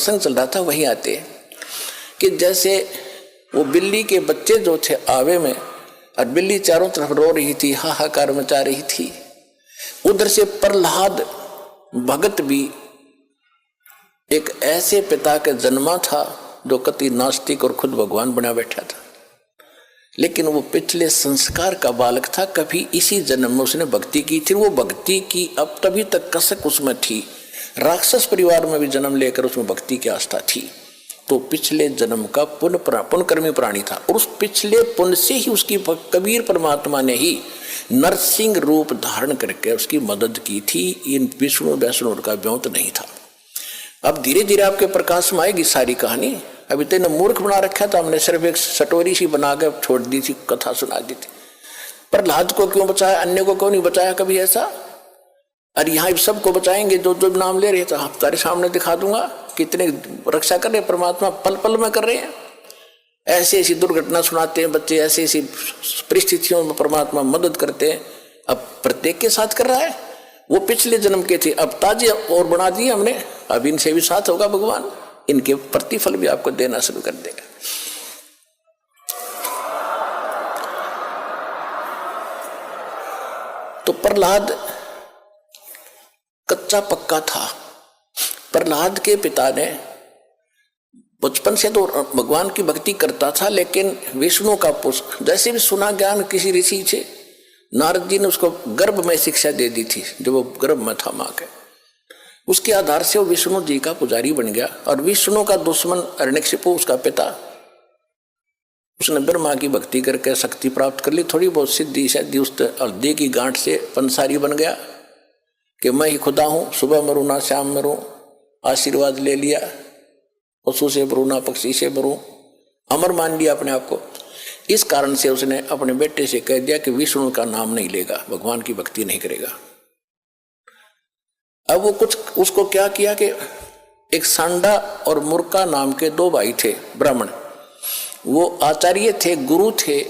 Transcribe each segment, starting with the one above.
प्रसंग चल रहा था वहीं आते कि जैसे वो बिल्ली के बच्चे जो थे आवे में, और बिल्ली चारों तरफ रो रही थी, हाहाकार मचा रही थी, उधर से प्रहलाद भगत भी एक ऐसे पिता के जन्मा था जो कति नास्तिक और खुद भगवान बना बैठा था। लेकिन वो पिछले संस्कार का बालक था, कभी इसी जन्म में उसने भक्ति की थी। वो भक्ति की अब तभी तक कसक उसमें थी, राक्षस परिवार में भी जन्म लेकर उसमें भक्ति की आस्था थी। तो पिछले जन्म का पुण्यकर्मी प्राणी था, और उस पिछले पुण्य से ही उसकी कबीर परमात्मा ने ही नरसिंह रूप धारण करके उसकी मदद की थी। इन विष्णु वैष्णु का व्योत नहीं था। अब धीरे धीरे आपके प्रकाश में आएगी सारी कहानी। अभी तो मूर्ख बना रखा था हमने, सिर्फ एक सटोरी सी बना के छोड़ दी थी, कथा सुना दी थी। प्रहलाद को क्यों बचाया, अन्य को क्यों नहीं बचाया कभी ऐसा? अरे यहाँ सबको बचाएंगे जो जो नाम ले रहे थे, आप तारे सामने दिखा दूंगा कितने रक्षा कर रहे परमात्मा, पल पल में कर रहे हैं। ऐसी ऐसी दुर्घटना सुनाते हैं बच्चे, ऐसी ऐसी परिस्थितियों में परमात्मा मदद करते हैं। अब प्रत्येक के साथ कर रहा है। वो पिछले जन्म के थे, अब ताजे और बना दिए हमने, अब इनसे भी साथ होगा भगवान, इनके प्रतिफल भी आपको देना शुरू कर देगा। तो प्रहलाद कच्चा पक्का था। प्रहलाद के पिता ने बचपन से तो भगवान की भक्ति करता था, लेकिन विष्णु का पुष्प जैसे भी सुना ज्ञान किसी ऋषि से, नारद जी ने उसको गर्भ में शिक्षा दे दी थी, जो वो गर्भ में था मां के। उसके आधार से वो विष्णु जी का पुजारी बन गया। और विष्णु का दुश्मन हिरण्यकशिपु, उसका पिता, उसने ब्रह्मा की भक्ति करके शक्ति प्राप्त कर ली, थोड़ी बहुत सिद्धि शायद उस हल्दी की गांठ से पंसारी बन गया कि मैं ही खुदा हूं, सुबह मरूं ना शाम मरूं, आशीर्वाद ले लिया, पशु से मरूं ना पक्षी से मरूं, अमर मान लिया अपने आप को। इस कारण से उसने अपने बेटे से कह दिया कि विष्णु का नाम नहीं लेगा, भगवान की भक्ति नहीं करेगा। अब वो कुछ उसको क्या किया कि एक सांडा और मुर्का नाम के दो भाई थे ब्राह्मण, वो आचार्य थे, गुरु थे,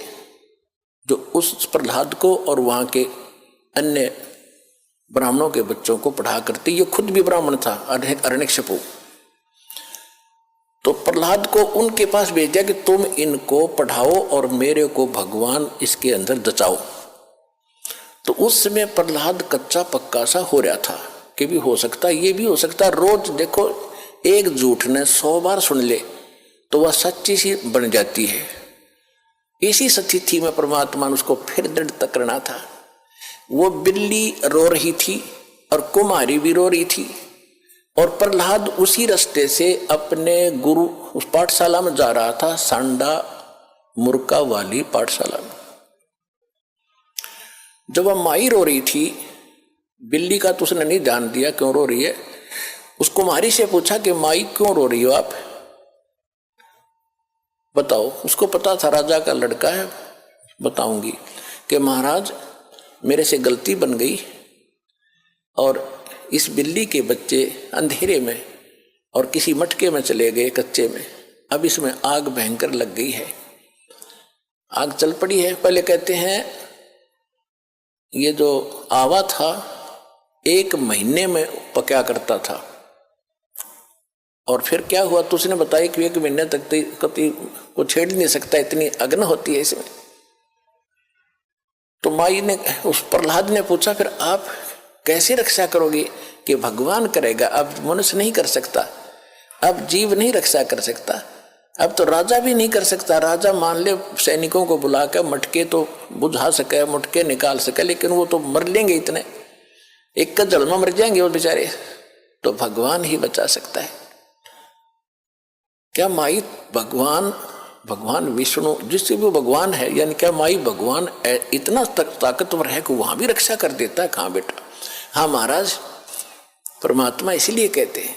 जो उस प्रहलाद को और वहां के अन्य ब्राह्मणों के बच्चों को पढ़ा करते। ये खुद भी ब्राह्मण था, हिरण्यकशिपु। तो प्रहलाद को उनके पास भेज दिया कि तुम इनको पढ़ाओ और मेरे को भगवान इसके अंदर दचाओ। तो उस समय प्रहलाद कच्चा पक्का सा हो रहा था कि भी हो सकता, ये भी हो सकता। रोज देखो, एक झूठ ने 100 बार सुन ले तो वह सच्ची सी बन जाती है। इसी स्थिति में परमात्मा ने उसको फिर दृढ़ करना था। वो बिल्ली रो रही थी और कुमारी भी रो रही थी, और प्रहलाद उसी रास्ते से अपने गुरु उस पाठशाला में जा रहा था, सांडा मुर्का वाली पाठशाला में। जब वह माई रो रही थी, बिल्ली का तो उसने नहीं ध्यान दिया क्यों रो रही है। उस कुमारी से पूछा कि माई क्यों रो रही हो आप, बताओ। उसको पता था राजा का लड़का है, बताऊंगी कि महाराज मेरे से गलती बन गई और इस बिल्ली के बच्चे अंधेरे में और किसी मटके में चले गए कच्चे में, अब इसमें आग भयंकर लग गई है, आग चल पड़ी है। पहले कहते हैं ये जो आवा था 1 महीने में पका करता था, और फिर क्या हुआ तो उसने बताया कि 1 महीने तक कभी को छेड़ नहीं सकता, इतनी अग्नि होती है इसमें। तो माई ने उस प्रहलाद ने पूछा फिर आप कैसे रक्षा करोगे कि भगवान करेगा, अब मनुष्य नहीं कर सकता, अब जीव नहीं रक्षा कर सकता, अब तो राजा भी नहीं कर सकता। राजा मान ले सैनिकों को बुला कर मटके तो बुझा सके, मटके निकाल सके, लेकिन वो तो मर लेंगे, इतने एक का जल में मर जाएंगे वो बेचारे, तो भगवान ही बचा सकता है। क्या माई भगवान विष्णु जिससे भी भगवान है, यानी क्या माई भगवान इतना ताकतवर है कि वहां भी रक्षा कर देता है? कहां बेटा, हाँ महाराज परमात्मा इसीलिए कहते हैं।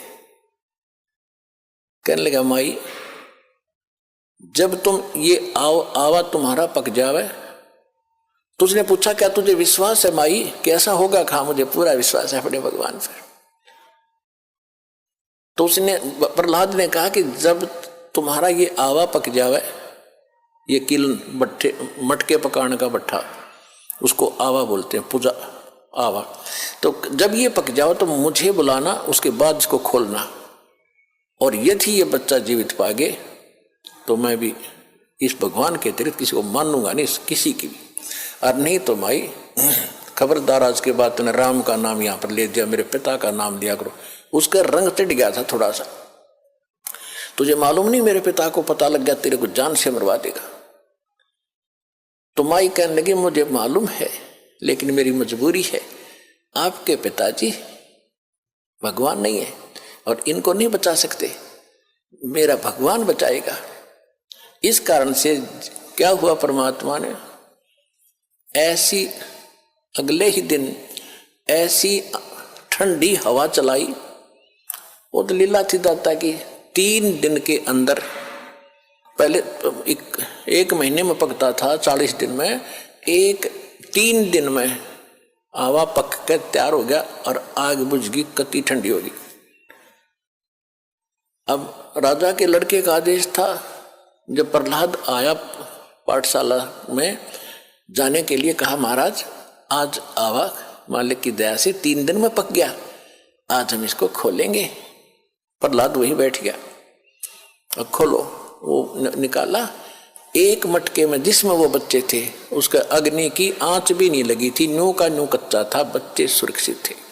कहने लगा माई जब तुम ये आवा तुम्हारा पक जावे, तो उसने पूछा क्या तुझे विश्वास है माई कैसा होगा? कहा मुझे पूरा विश्वास है अपने भगवान पर। तो उसने प्रहलाद ने कहा कि जब तुम्हारा ये आवा पक जावे, ये किलन भट्टे मटके पकाने का भट्ठा, उसको आवा बोलते हैं, पूजा आवा, तो जब ये पक जाओ तो मुझे बुलाना, उसके बाद इसको खोलना। और यदि ये बच्चा जीवित पागे तो मैं भी इस भगवान के अतिरिक्त किसी को मानूंगा नहीं, किसी की भी। और नहीं तो भाई खबरदार, आज के बाद तूने राम का नाम यहाँ पर ले दिया, मेरे पिता का नाम लिया करो। उसका रंग चढ़ गया था थोड़ा सा, तुझे मालूम नहीं मेरे पिता को पता लग गया तेरे को जान से मरवा देगा। तो माई कहने लगी मुझे मालूम है, लेकिन मेरी मजबूरी है, आपके पिताजी भगवान नहीं है और इनको नहीं बचा सकते, मेरा भगवान बचाएगा। इस कारण से क्या हुआ, परमात्मा ने ऐसी अगले ही दिन ऐसी ठंडी हवा चलाई। वो तो लीला थी दाता की, 3 दिन के अंदर, पहले एक महीने में पकता था, 40 दिन में, 3 दिन में हवा पक के तैयार हो गया और आग बुझ गई, कति ठंडी होगी। अब राजा के लड़के का आदेश था, जब प्रहलाद आया पाठशाला में जाने के लिए, कहा महाराज आज आवा मालिक की दया से 3 दिन में पक गया, आज हम इसको खोलेंगे। प्रहलाद वहीं बैठ गया, अब खोलो। वो निकाला, एक मटके में जिसमें वो बच्चे थे उसका अग्नि की आंच भी नहीं लगी थी, न्यू का न्यू कच्चा था, बच्चे सुरक्षित थे।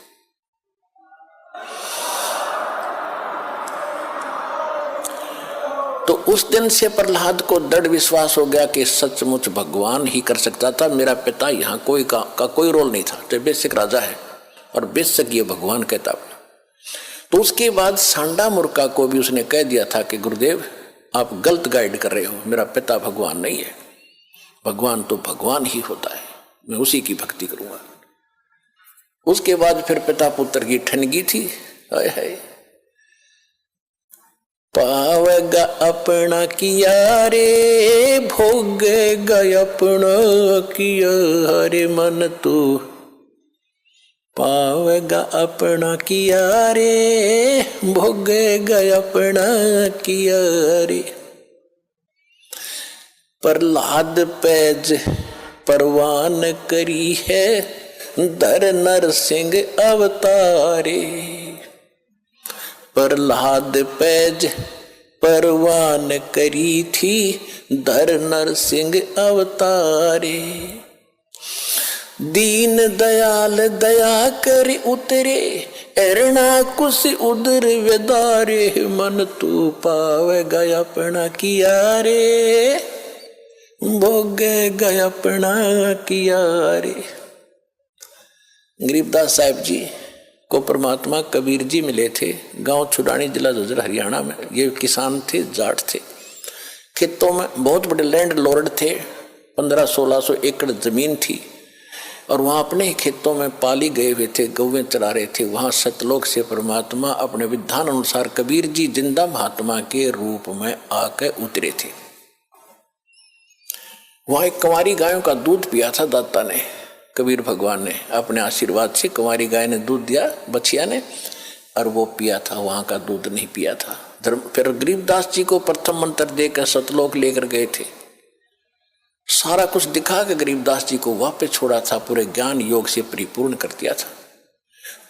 तो उस दिन से प्रहलाद को दृढ़ विश्वास हो गया कि सचमुच भगवान ही कर सकता था, मेरा पिता यहाँ कोई का कोई रोल नहीं था, तो बेसिक राजा है और बेशक ये भगवान कहता। तो उसके बाद सांडा मुर्का को भी उसने कह दिया था कि गुरुदेव आप गलत गाइड कर रहे हो, मेरा पिता भगवान नहीं है, भगवान तो भगवान ही होता है, मैं उसी की भक्ति करूंगा। उसके बाद फिर पिता पुत्र की ठनगी थी, हाय हाय, पावेगा अपना किया रे, भोगेगा अपना किया, हरे मन तू पावेगा अपना किया रे, भोगेगा अपना किया रे। प्रहलाद पैज परवान करी है, धर नरसिंह अवतारे। प्रहलाद पैज परवान करी थी, धर नरसिंह अवतारे। दीन दयाल दया कर उतरे, एरना कुछ उदर वेदारे, मन तू पावेगा अपना किया रे, भोगेगा अपना किया रे। गरीबदास साहिब जी को परमात्मा कबीर जी मिले थे, गांव छुड़ानी, जिला झज्जर, हरियाणा में। ये किसान थे, जाट थे, खेतों में बहुत बड़े लैंड लॉर्ड थे, 1500-1600 एकड़ जमीन थी, और वहां अपने ही खेतों में पाली गए हुए थे, गौवें चरा रहे थे। वहां सतलोक से परमात्मा अपने विधान अनुसार कबीर जी जिंदा महात्मा के रूप में आकर उतरे थे। वहां एक कंवारी गायों का दूध पिया था दाता ने, कबीर भगवान ने अपने आशीर्वाद से कंवारी गाय ने दूध दिया बछिया ने, और वो पिया था, वहां का दूध नहीं पिया था। फिर गरीबदास जी को प्रथम मंत्र देकर सतलोक लेकर गए थे, सारा कुछ दिखा के गरीबदास जी को वापस छोड़ा था, पूरे ज्ञान योग से परिपूर्ण कर दिया था।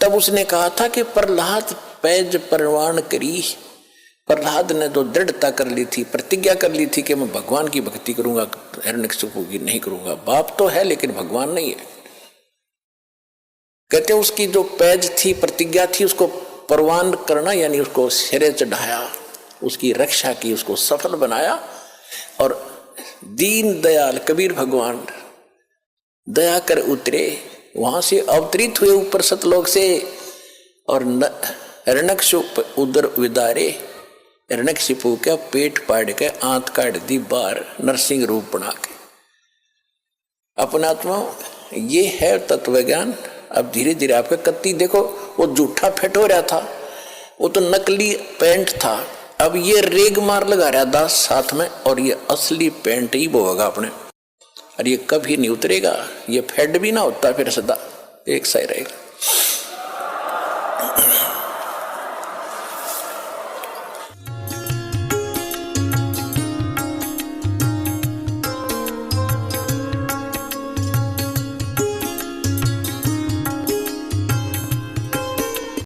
तब उसने कहा था कि प्रहलाद पैज परवान करी। प्रहलाद ने तो दृढ़ता कर ली थी, प्रतिज्ञा कर ली थी कि मैं भगवान की भक्ति करूंगा, हिरण्यकशिपु की नहीं करूंगा। बाप तो है लेकिन भगवान नहीं है। कहते उसकी जो पैज थी, प्रतिज्ञा थी, उसको परवान करना, यानी उसको सिरे चढ़ाया, उसकी रक्षा की, उसको सफल बनाया। और दीन दयाल कबीर भगवान दया कर उतरे, वहां से अवतरित हुए ऊपर सतलोक से, और हिरण्यकशिपु उदर विदारे, हिरण्यकशिपु का पेट पाड़ के आंत काट दी बाहर, नरसिंह रूप बना के। अपना आत्मा ये है तत्व ज्ञान। अब धीरे धीरे आपका कत्ती देखो, वो जूठा फेट हो रहा था, वो तो नकली पेंट था, अब ये रेग मार लगा रहा दास साथ में, और ये असली पेंट ही बोगा अपने, और ये कभी नहीं उतरेगा। ये फेड भी ना होता फिर सदा एक सही रहेगा।